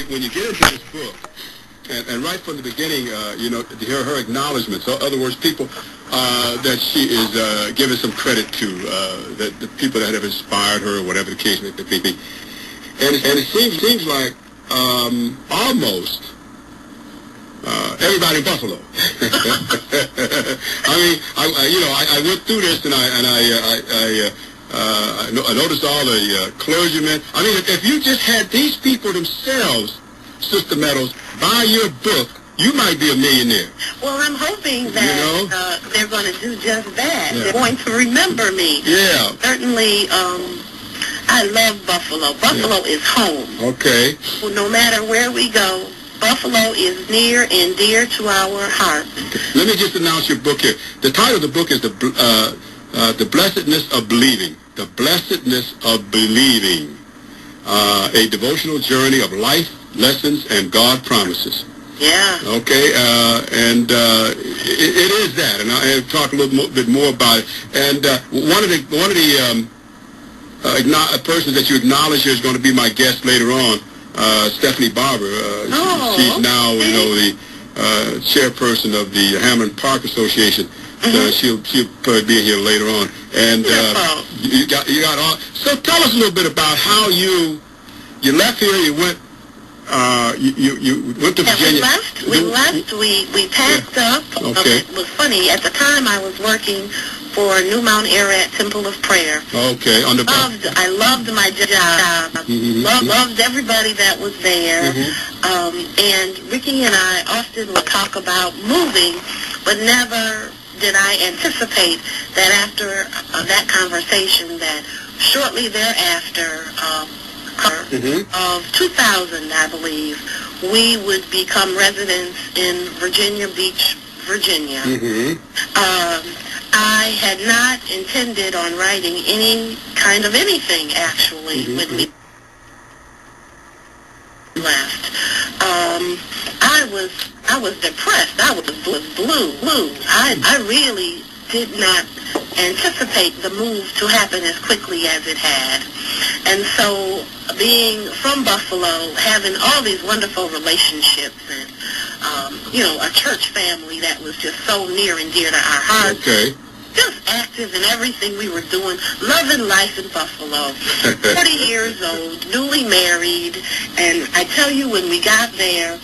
when you get into this book, and right from the beginning, to hear her acknowledgments. So, in other words, people that she is giving some credit to, the people that have inspired her, or whatever the case may be. And it seems like almost everybody in Buffalo. I went through this, and I noticed all the clergymen. I mean, if you just had these people themselves, Sister Meadows, buy your book, you might be a millionaire. Well, I'm hoping that they're going to do just that. Yeah. They're going to remember me. Yeah. Certainly, I love Buffalo. Buffalo is home. Okay. Well, no matter where we go, Buffalo is near and dear to our hearts. Okay. Let me just announce your book here. The title of the book is The Blessedness of Believing. The Blessedness of Believing. A devotional journey of life, lessons, and God promises. Yeah. Okay, and it is that, and I'll talk a little bit more about it. And one of the persons that you acknowledge here is going to be my guest later on, Stephanie Barber. She's now, the chairperson of the Hammond Park Association. She'll probably be here later on. And you got all. So tell us a little bit about how you left here. You went. You went to Virginia. We left. We packed up. Okay. It was funny. At the time, I was working for New Mount Ararat Temple of Prayer. Okay. I loved my job. Loved everybody that was there. And Ricky and I often would talk about moving, but never did I anticipate that after that conversation, that shortly thereafter, of 2000, I believe, we would become residents in Virginia Beach, Virginia. I had not intended on writing any kind of anything, actually, when we left. I was depressed. I was blue. I really did not anticipate the move to happen as quickly as it had. And so, being from Buffalo, having all these wonderful relationships and, a church family that was just so near and dear to our hearts. Okay. Just active in everything we were doing, loving life in Buffalo. 40 years old, newly married, and I tell you, when we got there,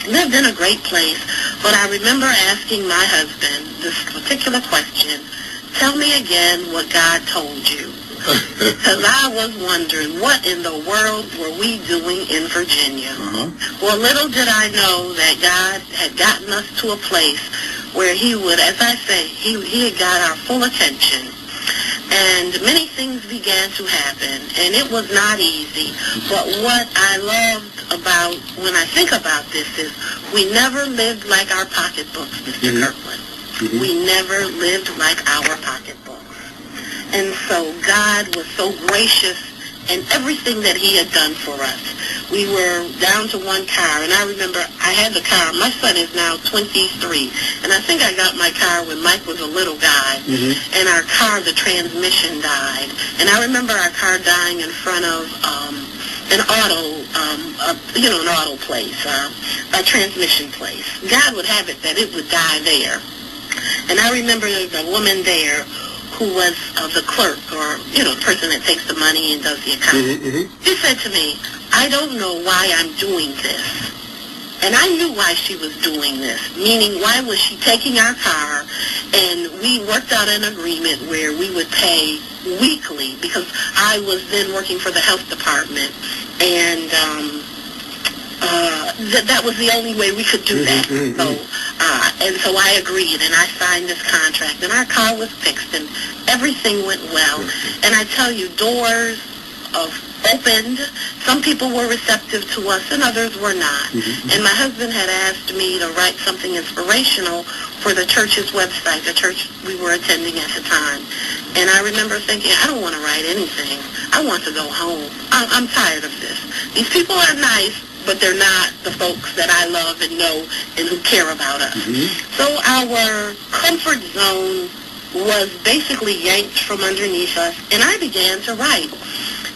lived in a great place, but I remember asking my husband this particular question: tell me again what God told you. Because I was wondering, what in the world were we doing in Virginia? Well, little did I know that God had gotten us to a place where he would, as I say, he had got our full attention. And many things began to happen, and it was not easy. But what I loved about, when I think about this, is we never lived like our pocketbooks, Mr. Kirkland. We never lived like our pocketbooks. And so God was so gracious in everything that he had done for us. We were down to one car, and I remember I had the car. My son is now 23, and I think I got my car when Mike was a little guy, and our car, the transmission died. And I remember our car dying in front of an auto place, a transmission place. God would have it that it would die there. And I remember the woman there who was the clerk, or, the person that takes the money and does the accounting. She said to me, I don't know why I'm doing this. And I knew why she was doing this, meaning why was she taking our car, and we worked out an agreement where we would pay weekly, because I was then working for the health department, and that was the only way we could do that. So I agreed, and I signed this contract, and our car was fixed, and everything went well. And I tell you, doors opened. Some people were receptive to us, and others were not. And my husband had asked me to write something inspirational for the church's website, the church we were attending at the time. And I remember thinking, I don't want to write anything. I want to go home. I'm tired of this. These people are nice, but they're not the folks that I love and know and who care about us. So our comfort zone was basically yanked from underneath us, and I began to write.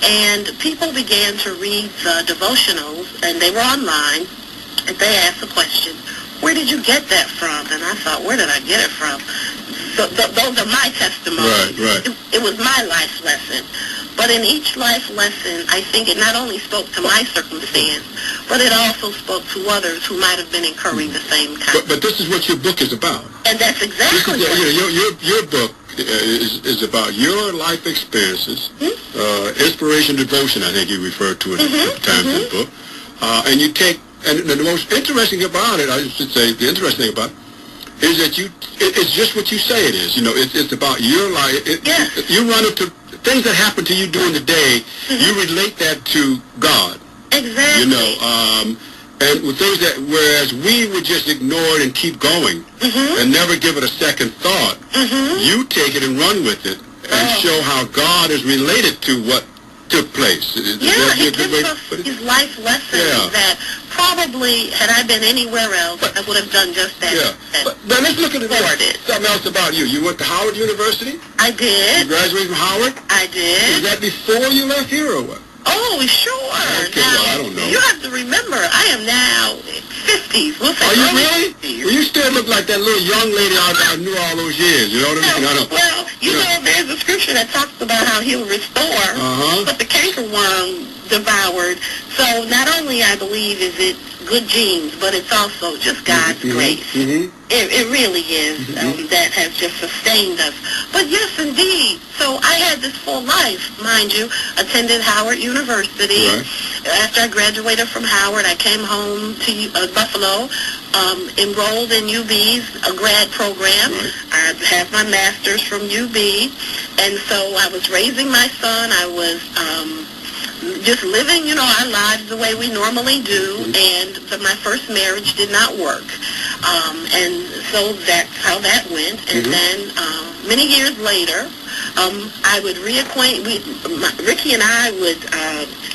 And people began to read the devotionals, and they were online, and they asked the question, where did you get that from? And I thought, where did I get it from? So those are my testimonies. Right. It was my life lesson. But in each life lesson, I think it not only spoke to my circumstance, but it also spoke to others who might have been incurring the same kind. But this is what your book is about. And that's exactly what your book is about your life experiences, inspiration, devotion, I think you referred to it a couple times in the book. And you take, and the most interesting about it, I should say, the interesting thing about it, is that it's just what you say it is. It's about your life. You run into things that happen to you during the day, you relate that to God. Exactly. And with things that, whereas we would just ignore it and keep going and never give it a second thought, you take it and run with it and show how God is related to what took place. He gives us these life lessons that probably, had I been anywhere else, I would have done just that. But let's look at something else about you. You went to Howard University? I did. You graduated from Howard? I did. Was that before you left here or what? Oh, sure. Okay, now, I don't know. You have to remember, I am now 50s. We'll say Are you really? 50s. Well, you still look like that little young lady I knew all those years. You know what I mean? Well, there's a scripture that talks about how he'll restore what the cankerworm devoured. So not only, I believe, is it good genes, but it's also just God's grace. It really is that has just sustained us. But yes, indeed. So I had this full life, mind you. Attended Howard University. After I graduated from Howard, I came home to Buffalo, enrolled in UB's grad program. I have my master's from UB. And so I was raising my son. I was just living, our lives the way we normally do, and my first marriage did not work. And so that's how that went. And then many years later, I would Ricky and I would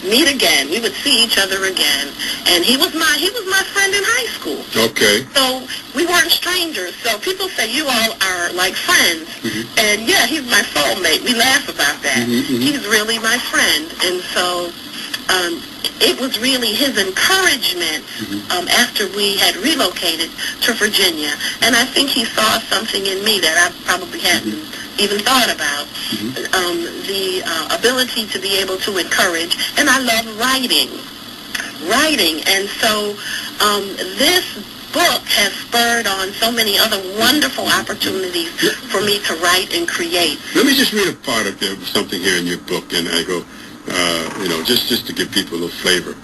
meet again. We would see each other again. And he was my friend in high school. Okay. So we weren't strangers. So people say you all are like friends. And yeah, he's my soulmate. We laugh about that. He's really my friend. And so it was really his encouragement after we had relocated to Virginia. And I think he saw something in me that I probably hadn't even thought about. The ability to be able to encourage. And I love writing. And so this book has spurred on so many other wonderful opportunities for me to write and create. Let me just read a part of something here in your book, and I go, just to give people a little flavor.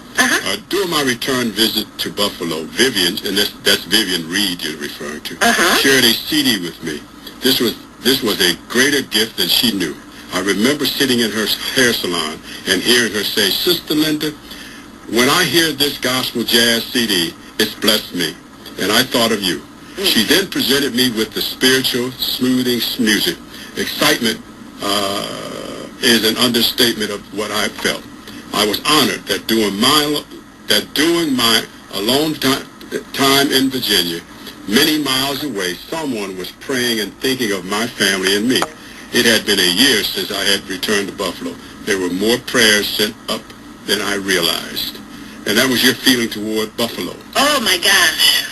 During my return visit to Buffalo, Vivian, and that's Vivian Reed you're referring to, shared a CD with me. This was a greater gift than she knew. I remember sitting in her hair salon and hearing her say, "Sister Linda, when I hear this gospel jazz CD, it's blessed me, and I thought of you." She then presented me with the spiritual smoothing music. Excitement is an understatement of what I felt. I was honored that during my alone time in Virginia, many miles away, someone was praying and thinking of my family and me. It had been a year since I had returned to Buffalo. There were more prayers sent up than I realized. And that was your feeling toward Buffalo. Oh, my gosh.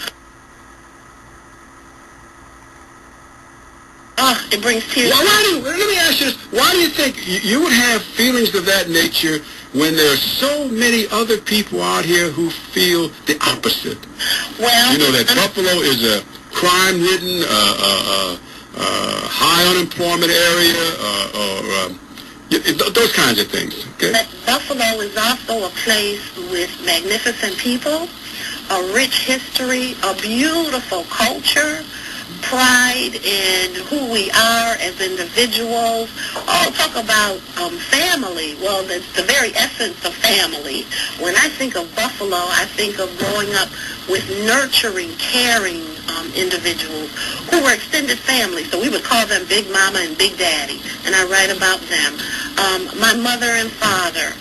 Oh, it brings tears. Let me ask you this. Why do you think you would have feelings of that nature when there are so many other people out here who feel the opposite? Well, that Buffalo is a crime-ridden, high unemployment area, those kinds of things. Okay? But Buffalo is also a place with magnificent people, a rich history, a beautiful culture, pride in who we are as individuals. I'll talk about family. Well, that's the very essence of family. When I think of Buffalo, I think of growing up with nurturing, caring individuals who were extended family. So we would call them Big Mama and Big Daddy, and I write about them. My mother and father